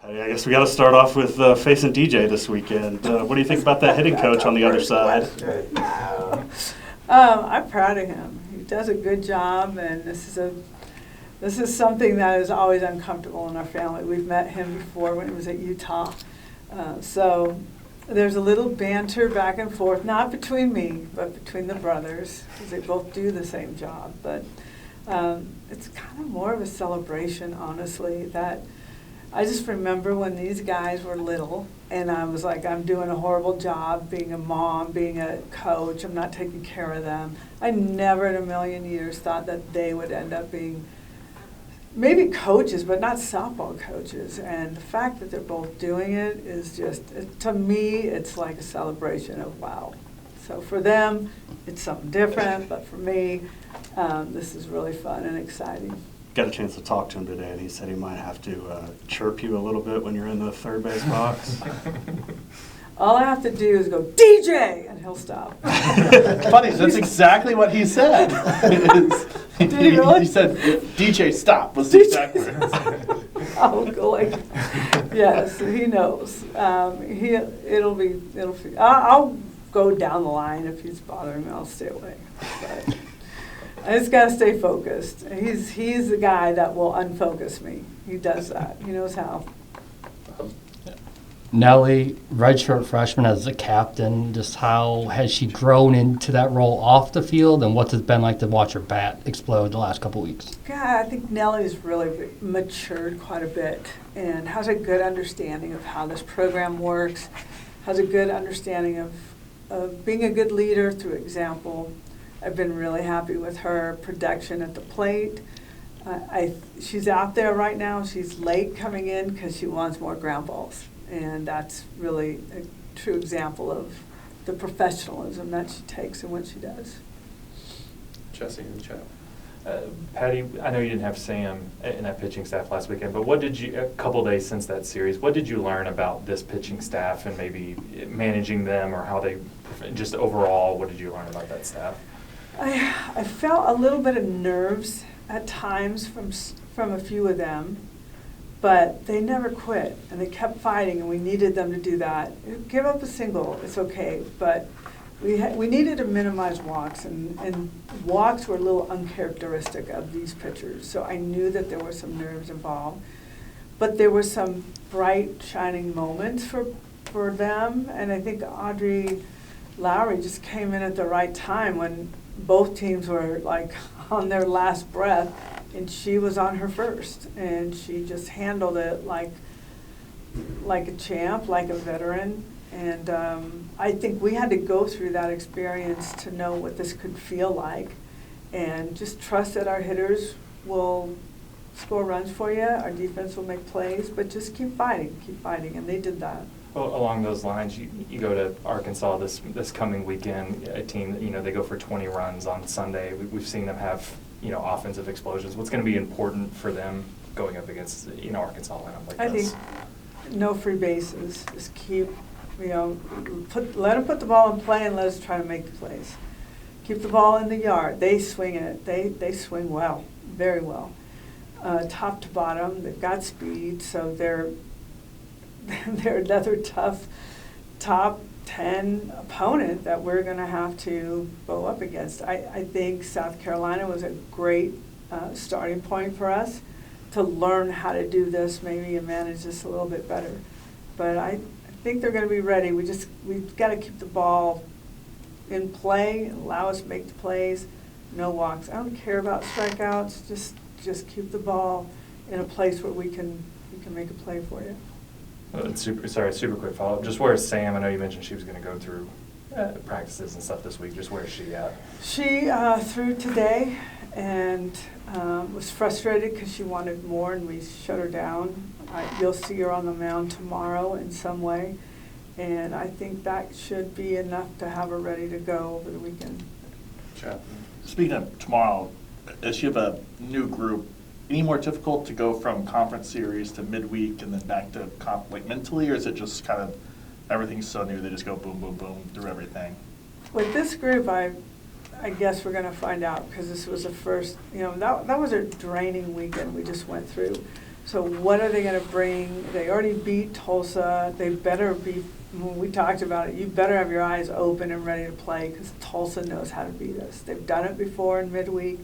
Patty, I guess we got to start off with facing DJ this weekend. What do you think about that hitting coach on the other side? I'm proud of him. He does a good job, and this is something that is always uncomfortable in our family. We've met him before when he was at Utah. So there's a little banter back and forth, not between me, but between the brothers, because they both do the same job. But it's kind of more of a celebration, honestly, that I just remember when these guys were little, and I was like, I'm doing a horrible job being a mom, being a coach, I'm not taking care of them. I never in a million years thought that they would end up being maybe coaches, but not softball coaches. And the fact that they're both doing it is just, to me, it's like a celebration of wow. So for them, it's something different, but for me, this is really fun and exciting. Got a chance to talk to him today, and he said he might have to chirp you a little bit when you're in the third base box. All I have to do is go, DJ, and he'll stop. Funny, that's exactly what he said. Did he really? He said, DJ, stop, was the exact words. Oh, good. Yes, he knows. I'll go down the line if he's bothering me. I'll stay away. But I just got to stay focused. He's the guy that will unfocus me. He does that. He knows how. Nelly, redshirt freshman as a captain, just how has she grown into that role off the field, and what's it been like to watch her bat explode the last couple weeks? Yeah, I think Nelly's really matured quite a bit and has a good understanding of how this program works, has a good understanding of being a good leader through example. I've been really happy with her production at the plate. She's out there right now. She's late coming in because she wants more ground balls. And that's really a true example of the professionalism that she takes in what she does. Jesse in the chat. Patty, I know you didn't have Sam in that pitching staff last weekend, but a couple days since that series, what did you learn about this pitching staff and maybe managing them, or how they, just overall, what did you learn about that staff? I felt a little bit of nerves at times from a few of them, but they never quit, and they kept fighting, and we needed them to do that. Give up a single, it's okay, but we needed to minimize walks, and walks were a little uncharacteristic of these pitchers, so I knew that there were some nerves involved. But there were some bright, shining moments for them, and I think Audrey Lowry just came in at the right time when both teams were like on their last breath, and she was on her first, and she just handled it like a champ, like a veteran. And I think we had to go through that experience to know what this could feel like, and just trust that our hitters will score runs for you, our defense will make plays, but just keep fighting, and they did that. Well, along those lines, you go to Arkansas this coming weekend, a team that, they go for 20 runs on Sunday. We've seen them have, offensive explosions. What's going to be important for them going up against, Arkansas lineup like this? I think no free bases. Just keep, let them put the ball in play and let us try to make the plays. Keep the ball in the yard. They swing it. They swing well, very well. Top to bottom, they've got speed, so they're another tough top 10 opponent that we're going to have to go up against. I think South Carolina was a great starting point for us to learn how to do this maybe and manage this a little bit better. But I think they're going to be ready. We've got to keep the ball in play, allow us to make the plays, no walks. I don't care about strikeouts, just keep the ball in a place where we can make a play for you. Super quick follow-up. Just where is Sam? I know you mentioned she was going to go through practices and stuff this week. Just where is she at? She threw today and was frustrated because she wanted more, and we shut her down. You'll see her on the mound tomorrow in some way, and I think that should be enough to have her ready to go over the weekend. Sure. Speaking of tomorrow, as you have a new group, any more difficult to go from conference series to midweek and then back to mentally, or is it just kind of everything's so new, they just go boom, boom, boom through everything? With this group, I guess we're going to find out, because this was the first, that was a draining weekend we just went through. So what are they going to bring? They already beat Tulsa. They better be, when we talked about it, you better have your eyes open and ready to play because Tulsa knows how to beat us. They've done it before in midweek,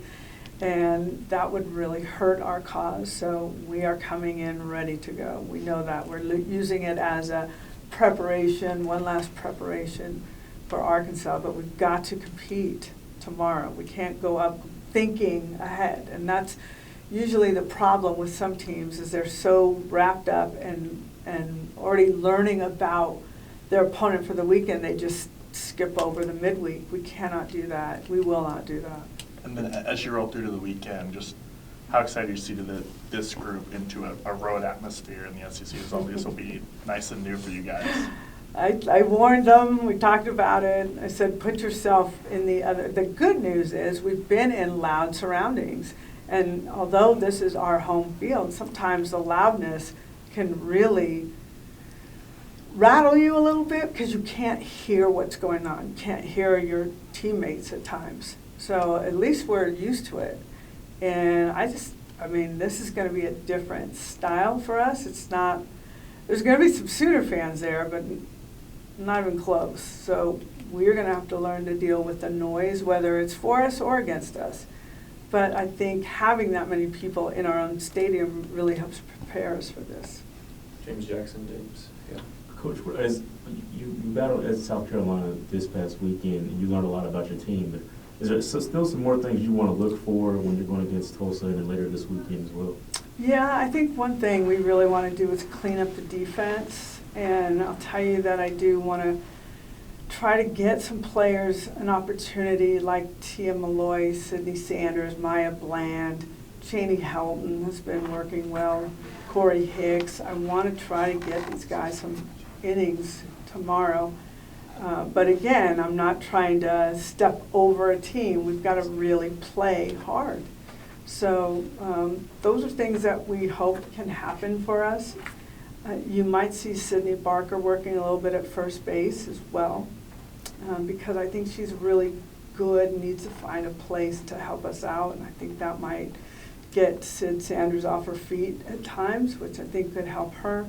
and that would really hurt our cause. So we are coming in ready to go. We know that. We're using it as a preparation, one last preparation for Arkansas, but we've got to compete tomorrow. We can't go up thinking ahead, and that's usually the problem with some teams is they're so wrapped up and already learning about their opponent for the weekend, they just skip over the midweek. We cannot do that. We will not do that. And then as you roll through to the weekend, just how excited you see this group into a road atmosphere in the SEC? This will be nice and new for you guys. I warned them, we talked about it, I said put yourself in the other. The good news is we've been in loud surroundings, and although this is our home field, sometimes the loudness can really rattle you a little bit because you can't hear what's going on, you can't hear your teammates at times. So at least we're used to it. And this is going to be a different style for us. It's not, there's going to be some Sooner fans there, but not even close. So we're going to have to learn to deal with the noise, whether it's for us or against us. But I think having that many people in our own stadium really helps prepare us for this. James James. Yeah. Coach, as you battled at South Carolina this past weekend, and you learned a lot about your team, but is there still some more things you want to look for when you're going against Tulsa and then later this weekend as well? Yeah, I think one thing we really want to do is clean up the defense. And I'll tell you that I do want to try to get some players an opportunity like Tia Malloy, Sydney Sanders, Maya Bland, Cheney Helton has been working well, Corey Hicks. I want to try to get these guys some innings tomorrow. But again, I'm not trying to step over a team. We've got to really play hard. So those are things that we hope can happen for us. You might see Sydney Barker working a little bit at first base as well, because I think she's really good and needs to find a place to help us out, and I think that might get Sid Sanders off her feet at times, which I think could help her.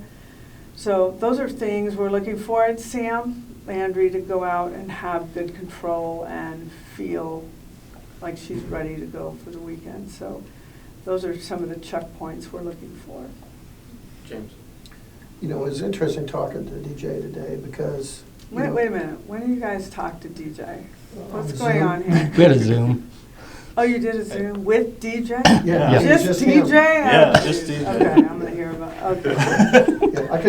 So those are things we're looking for. And Sam Landry to go out and have good control and feel like she's ready to go for the weekend. So those are some of the checkpoints we're looking for. James. You know, it was interesting talking to DJ today because... Wait a minute. When do you guys talk to DJ? What's on going Zoom. on here? We had a Zoom. Oh, you did a Zoom with DJ? Yeah. Yeah. it was Just him. DJ? Yeah, just DJ. Okay, I'm gonna hear about. Okay. Yeah, I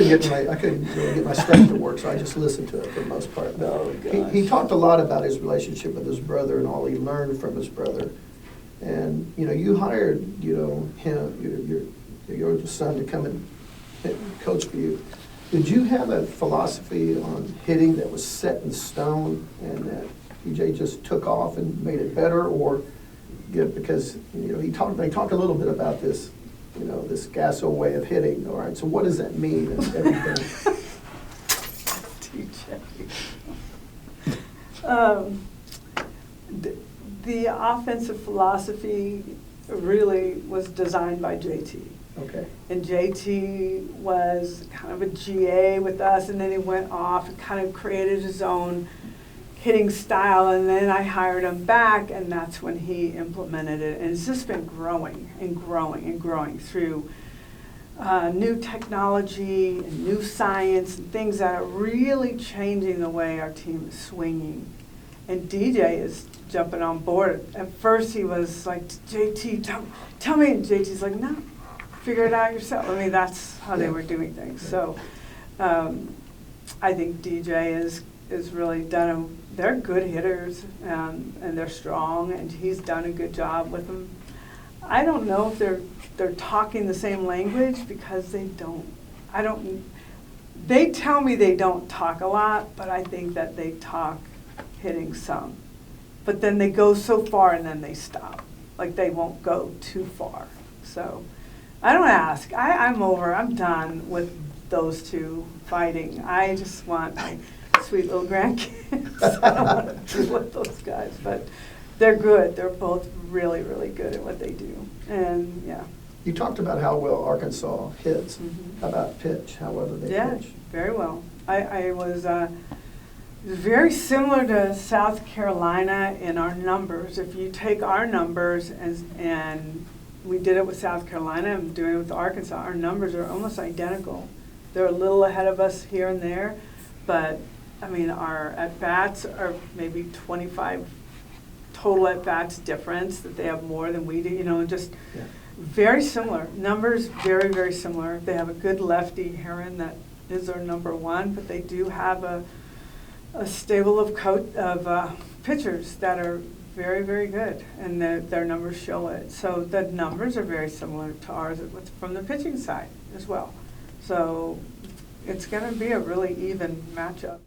couldn't really get my stuff to work, so I just listened to it for the most part. Oh, gosh. He talked a lot about his relationship with his brother and all he learned from his brother. And you hired him, your son to come and coach for you. Did you have a philosophy on hitting that was set in stone and that DJ just took off and made it better, or because they talked a little bit about this, this Gasso way of hitting. All right, so what does that mean and everything? DJ. The offensive philosophy really was designed by JT. Okay. And JT was kind of a GA with us, and then he went off and kind of created his own hitting style, and then I hired him back, and that's when he implemented it. And it's just been growing and growing and growing through new technology and new science and things that are really changing the way our team is swinging. And DJ is jumping on board. At first he was like, JT, tell me. And JT's like, no, figure it out yourself. I mean, that's how they were doing things. So I think DJ is really done. They're good hitters, and they're strong, and he's done a good job with them. I don't know if they're talking the same language because they don't. They tell me they don't talk a lot, but I think that they talk hitting some. But then they go so far and then they stop. Like they won't go too far. So I don't ask. I'm done with those two fighting. I just want my sweet little grandkids. I don't want to deal with those guys, but they're good. They're both really, really good at what they do. And yeah, You talked about how well Arkansas hits. Mhm. How about pitch, however they Yeah, pitch? very well. I was very similar to South Carolina in our numbers. If you take our numbers and we did it with South Carolina, I'm doing it with Arkansas, our numbers are almost identical. They're a little ahead of us here and there, but I mean, our at-bats are maybe 25 total at-bats difference, that they have more than we do, you know, just Yeah. very similar. Numbers, very, very similar. They have a good lefty, Heron, that is their number one, but they do have a stable of pitchers that are very, very good, and their numbers show it. So the numbers are very similar to ours from the pitching side as well. So it's going to be a really even matchup.